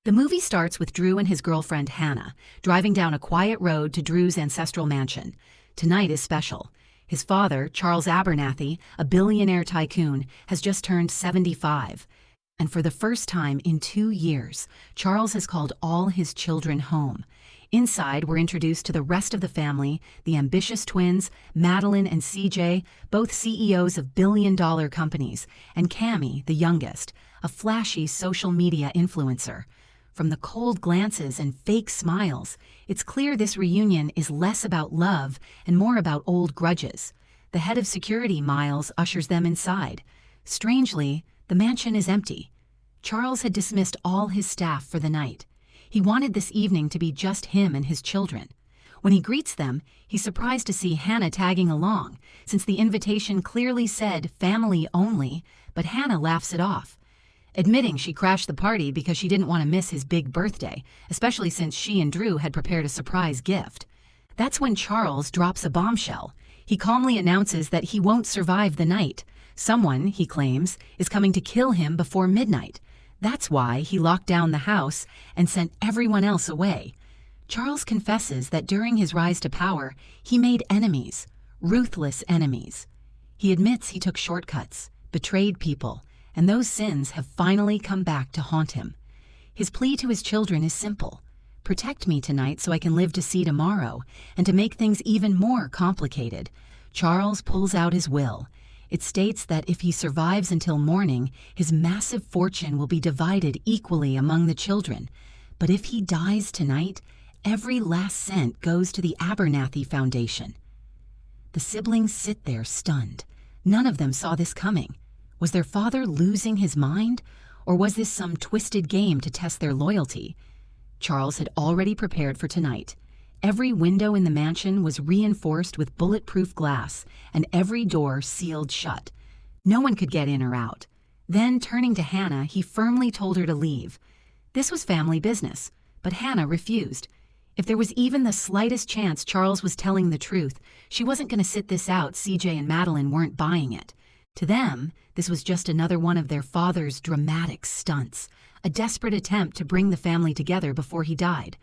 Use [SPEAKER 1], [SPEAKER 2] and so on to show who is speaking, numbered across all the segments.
[SPEAKER 1] The movie starts with Drew and his girlfriend Hannah driving down a quiet road to Drew's ancestral mansion. Tonight is special. His father, Charles Abernathy, a billionaire tycoon, has just turned 75. And for the first time in 2 years, Charles has called all his children home. Inside, we're introduced to the rest of the family, the ambitious twins, Madeline and CJ, both CEOs of billion-dollar companies, and Cammie, the youngest, a flashy social media influencer. From the cold glances and fake smiles, it's clear this reunion is less about love and more about old grudges. The head of security, Miles, ushers them inside. Strangely, the mansion is empty. Charles had dismissed all his staff for the night. He wanted this evening to be just him and his children. When he greets them, he's surprised to see Hannah tagging along, since the invitation clearly said family only, but Hannah laughs it off, admitting she crashed the party because she didn't want to miss his big birthday, especially since she and Drew had prepared a surprise gift. That's when Charles drops a bombshell. He calmly announces that he won't survive the night. Someone, he claims, is coming to kill him before midnight. That's why he locked down the house and sent everyone else away. Charles confesses that during his rise to power, he made enemies, ruthless enemies. He admits he took shortcuts, betrayed people, and those sins have finally come back to haunt him. His plea to his children is simple: protect me tonight so I can live to see tomorrow. And to make things even more complicated, Charles pulls out his will. It states that if he survives until morning, his massive fortune will be divided equally among the children. But if he dies tonight, every last cent goes to the Abernathy Foundation. The siblings sit there stunned. None of them saw this coming. Was their father losing his mind? Or was this some twisted game to test their loyalty? Charles had already prepared for tonight. Every window in the mansion was reinforced with bulletproof glass, and every door sealed shut. No one could get in or out. Then, turning to Hannah, he firmly told her to leave. This was family business, but Hannah refused. If there was even the slightest chance Charles was telling the truth, she wasn't going to sit this out. CJ and Madeline weren't buying it. To them, this was just another one of their father's dramatic stunts, a desperate attempt to bring the family together before he died.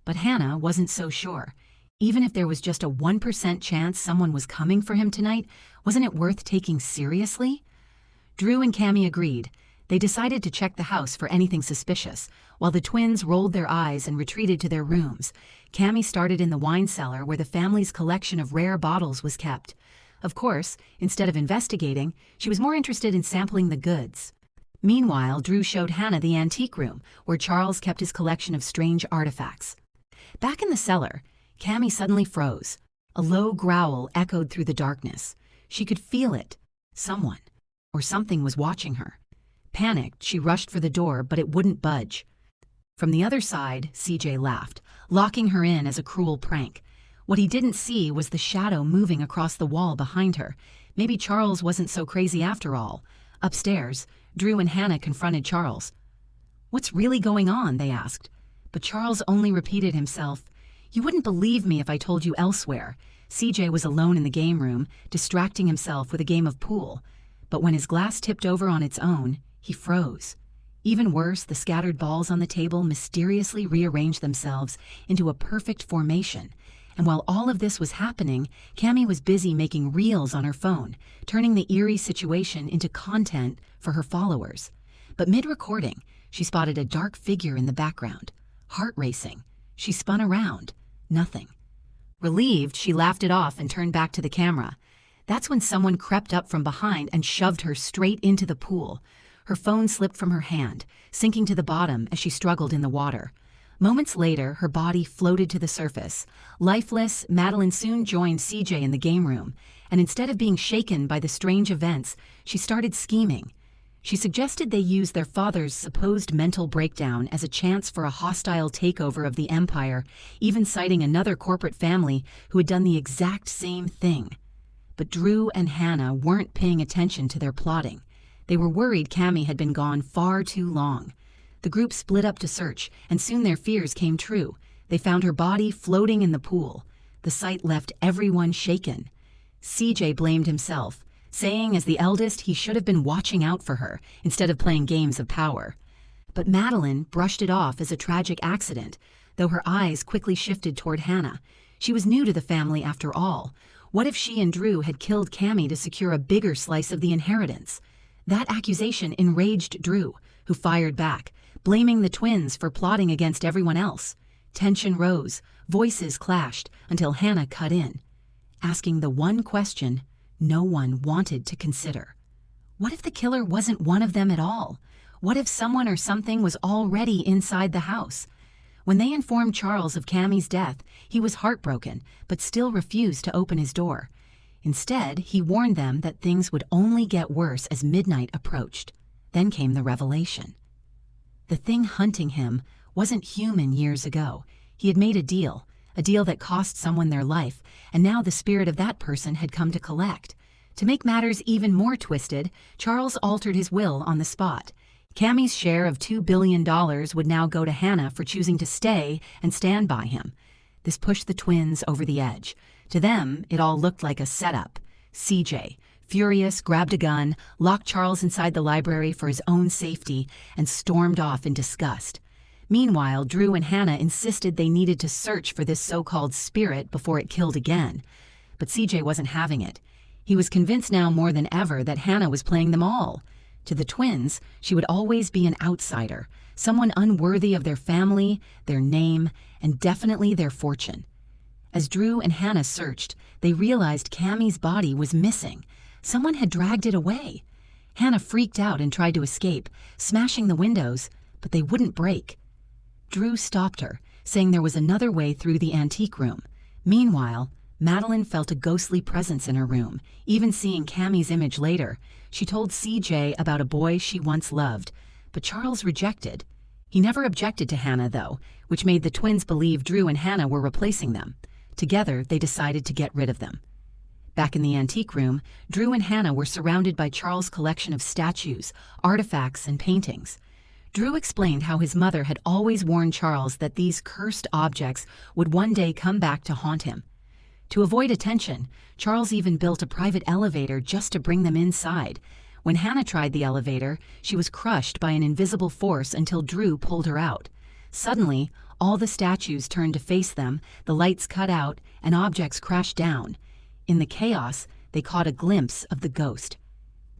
[SPEAKER 1] But Hannah wasn't so sure. Even if there was just a 1% chance someone was coming for him tonight, wasn't it worth taking seriously? Drew and Cammie agreed. They decided to check the house for anything suspicious, while the twins rolled their eyes and retreated to their rooms. Cammie started in the wine cellar where the family's collection of rare bottles was kept. Of course, instead of investigating, she was more interested in sampling the goods. Meanwhile, Drew showed Hannah the antique room, where Charles kept his collection of strange artifacts. Back in the cellar, Cammie suddenly froze. A low growl echoed through the darkness. She could feel it. Someone, or something, was watching her. Panicked, she rushed for the door, but it wouldn't budge. From the other side, CJ laughed, locking her in as a cruel prank. What he didn't see was the shadow moving across the wall behind her. Maybe Charles wasn't so crazy after all. Upstairs, Drew and Hannah confronted Charles. "What's really going on?" they asked. But Charles only repeated himself. "You wouldn't believe me if I told you elsewhere." CJ was alone in the game room, distracting himself with a game of pool. But when his glass tipped over on its own, he froze. Even worse, the scattered balls on the table mysteriously rearranged themselves into a perfect formation. And while all of this was happening, Cammie was busy making reels on her phone, turning the eerie situation into content for her followers. But mid-recording, she spotted a dark figure in the background. Heart racing. She spun around. Nothing. Relieved, she laughed it off and turned back to the camera. That's when someone crept up from behind and shoved her straight into the pool. Her phone slipped from her hand, sinking to the bottom as she struggled in the water. Moments later, her body floated to the surface. Lifeless, Madeline soon joined CJ in the game room, and instead of being shaken by the strange events, she started scheming. She suggested they use their father's supposed mental breakdown as a chance for a hostile takeover of the empire, even citing another corporate family who had done the exact same thing. But Drew and Hannah weren't paying attention to their plotting. They were worried Cammie had been gone far too long. The group split up to search, and soon their fears came true. They found her body floating in the pool. The sight left everyone shaken. CJ blamed himself, saying as the eldest he should have been watching out for her instead of playing games of power. But Madeline brushed it off as a tragic accident, though her eyes quickly shifted toward Hannah. She was new to the family after all. What if she and Drew had killed Cammy to secure a bigger slice of the inheritance? That accusation enraged Drew, who fired back, blaming the twins for plotting against everyone else. Tension rose, voices clashed, until Hannah cut in, asking the one question no one wanted to consider. What if the killer wasn't one of them at all? What if someone or something was already inside the house? When they informed Charles of Cammy's death, he was heartbroken, but still refused to open his door. Instead, he warned them that things would only get worse as midnight approached. Then came the revelation. The thing hunting him wasn't human years ago. He had made a deal that cost someone their life, and now the spirit of that person had come to collect. To make matters even more twisted, Charles altered his will on the spot. Cammy's share of $2 billion would now go to Hannah for choosing to stay and stand by him. This pushed the twins over the edge. To them, it all looked like a setup. CJ, furious, grabbed a gun, locked Charles inside the library for his own safety, and stormed off in disgust. Meanwhile, Drew and Hannah insisted they needed to search for this so-called spirit before it killed again. But CJ wasn't having it. He was convinced now more than ever that Hannah was playing them all. To the twins, she would always be an outsider, someone unworthy of their family, their name, and definitely their fortune. As Drew and Hannah searched, they realized Cammy's body was missing. Someone had dragged it away. Hannah freaked out and tried to escape, smashing the windows, but they wouldn't break. Drew stopped her, saying there was another way through the antique room. Meanwhile, Madeline felt a ghostly presence in her room, even seeing Cammy's image later. She told CJ about a boy she once loved, but Charles rejected. He never objected to Hannah, though, which made the twins believe Drew and Hannah were replacing them. Together, they decided to get rid of them. Back in the antique room, Drew and Hannah were surrounded by Charles' collection of statues, artifacts, and paintings. Drew explained how his mother had always warned Charles that these cursed objects would one day come back to haunt him. To avoid attention, Charles even built a private elevator just to bring them inside. When Hannah tried the elevator, she was crushed by an invisible force until Drew pulled her out. Suddenly, all the statues turned to face them, the lights cut out, and objects crashed down. In the chaos, they caught a glimpse of the ghost.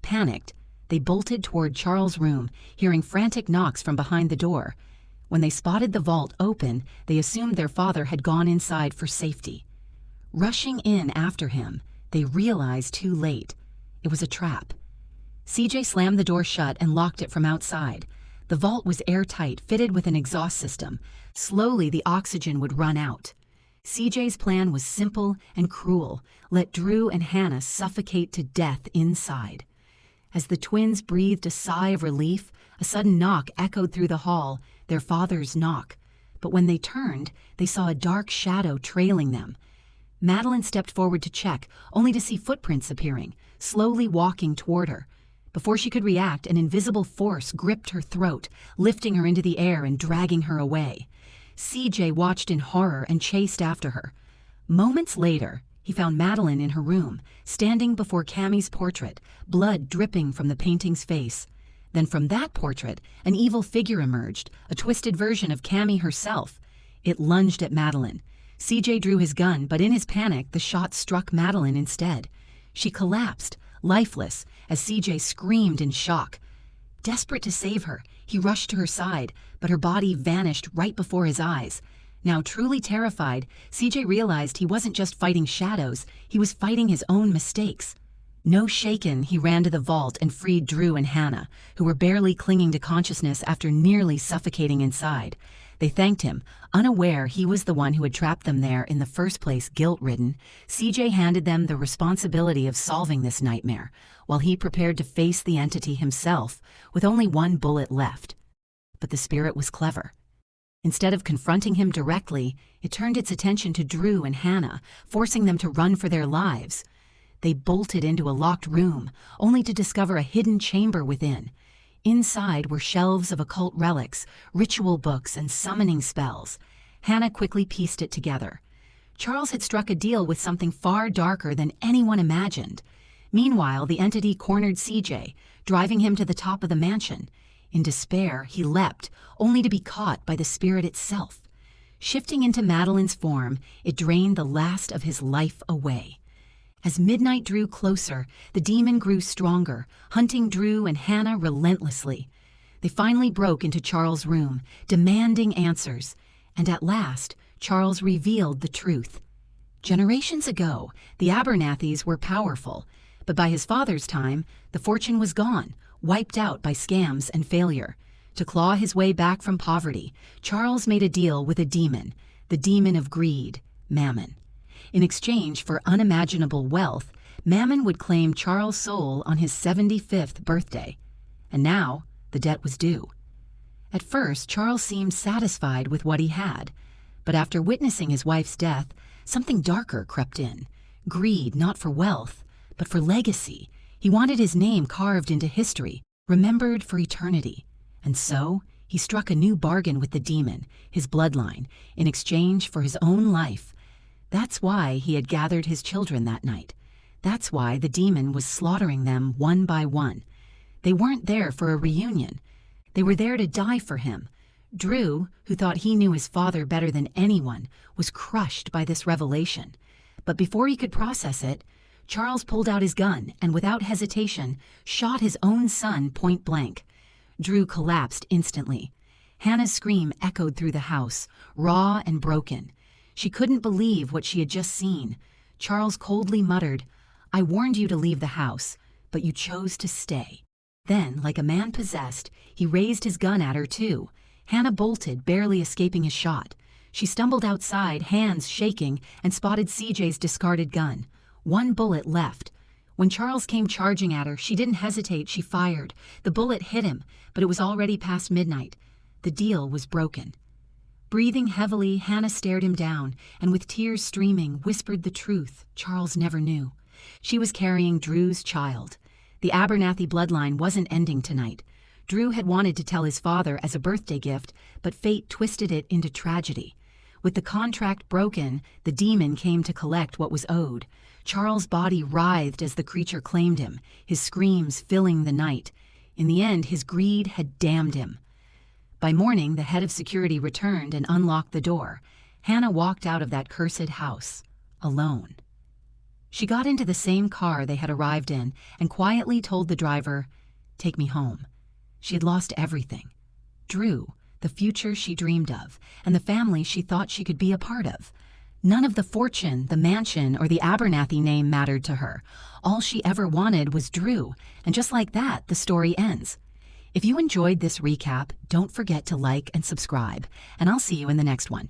[SPEAKER 1] Panicked, they bolted toward Charles' room, hearing frantic knocks from behind the door. When they spotted the vault open, they assumed their father had gone inside for safety. Rushing in after him, they realized too late. It was a trap. CJ slammed the door shut and locked it from outside. The vault was airtight, fitted with an exhaust system. Slowly, the oxygen would run out. CJ's plan was simple and cruel. Let Drew and Hannah suffocate to death inside. As the twins breathed a sigh of relief, a sudden knock echoed through the hall, their father's knock. But when they turned, they saw a dark shadow trailing them. Madeline stepped forward to check, only to see footprints appearing, slowly walking toward her. Before she could react, an invisible force gripped her throat, lifting her into the air and dragging her away. CJ watched in horror and chased after her. Moments later, he found Madeline in her room, standing before Cammy's portrait, blood dripping from the painting's face. Then from that portrait, an evil figure emerged, a twisted version of Cammy herself. It lunged at Madeline. CJ drew his gun, but in his panic, the shot struck Madeline instead. She collapsed, lifeless, as CJ screamed in shock. Desperate to save her, he rushed to her side, but her body vanished right before his eyes. Now truly terrified, CJ realized he wasn't just fighting shadows, he was fighting his own mistakes. No shaken, he ran to the vault and freed Drew and Hannah, who were barely clinging to consciousness after nearly suffocating inside. They thanked him, unaware he was the one who had trapped them there in the first place, guilt-ridden. CJ handed them the responsibility of solving this nightmare, while he prepared to face the entity himself, with only one bullet left. But the spirit was clever. Instead of confronting him directly, it turned its attention to Drew and Hannah, forcing them to run for their lives. They bolted into a locked room, only to discover a hidden chamber within. Inside were shelves of occult relics, ritual books, and summoning spells. Hannah quickly pieced it together. Charles had struck a deal with something far darker than anyone imagined. Meanwhile, the entity cornered CJ, driving him to the top of the mansion. In despair, he leapt, only to be caught by the spirit itself. Shifting into Madeline's form, it drained the last of his life away. As midnight drew closer, the demon grew stronger, hunting Drew and Hannah relentlessly. They finally broke into Charles' room, demanding answers, and at last, Charles revealed the truth. Generations ago, the Abernathys were powerful, but by his father's time, the fortune was gone, wiped out by scams and failure. To claw his way back from poverty, Charles made a deal with a demon, the demon of greed, Mammon. In exchange for unimaginable wealth, Mammon would claim Charles' soul on his 75th birthday. And now, the debt was due. At first, Charles seemed satisfied with what he had, but after witnessing his wife's death, something darker crept in. Greed not for wealth, but for legacy. He wanted his name carved into history, remembered for eternity. And so, he struck a new bargain with the demon, his bloodline, in exchange for his own life. That's why he had gathered his children that night. That's why the demon was slaughtering them one by one. They weren't there for a reunion. They were there to die for him. Drew, who thought he knew his father better than anyone, was crushed by this revelation. But before he could process it, Charles pulled out his gun and without hesitation shot his own son point blank. Drew collapsed instantly. Hannah's scream echoed through the house, raw and broken. She couldn't believe what she had just seen. Charles coldly muttered, "I warned you to leave the house, but you chose to stay." Then, like a man possessed, he raised his gun at her too. Hannah bolted, barely escaping his shot. She stumbled outside, hands shaking, and spotted CJ's discarded gun. One bullet left. When Charles came charging at her, she didn't hesitate, she fired. The bullet hit him, but it was already past midnight. The deal was broken. Breathing heavily, Hannah stared him down, and with tears streaming, whispered the truth Charles never knew. She was carrying Drew's child. The Abernathy bloodline wasn't ending tonight. Drew had wanted to tell his father as a birthday gift, but fate twisted it into tragedy. With the contract broken, the demon came to collect what was owed. Charles' body writhed as the creature claimed him, his screams filling the night. In the end, his greed had damned him. By morning, the head of security returned and unlocked the door. Hannah walked out of that cursed house, alone. She got into the same car they had arrived in and quietly told the driver, "Take me home." She had lost everything. Drew, the future she dreamed of, and the family she thought she could be a part of. None of the fortune, the mansion, or the Abernathy name mattered to her. All she ever wanted was Drew, and just like that, the story ends. If you enjoyed this recap, don't forget to like and subscribe, and I'll see you in the next one.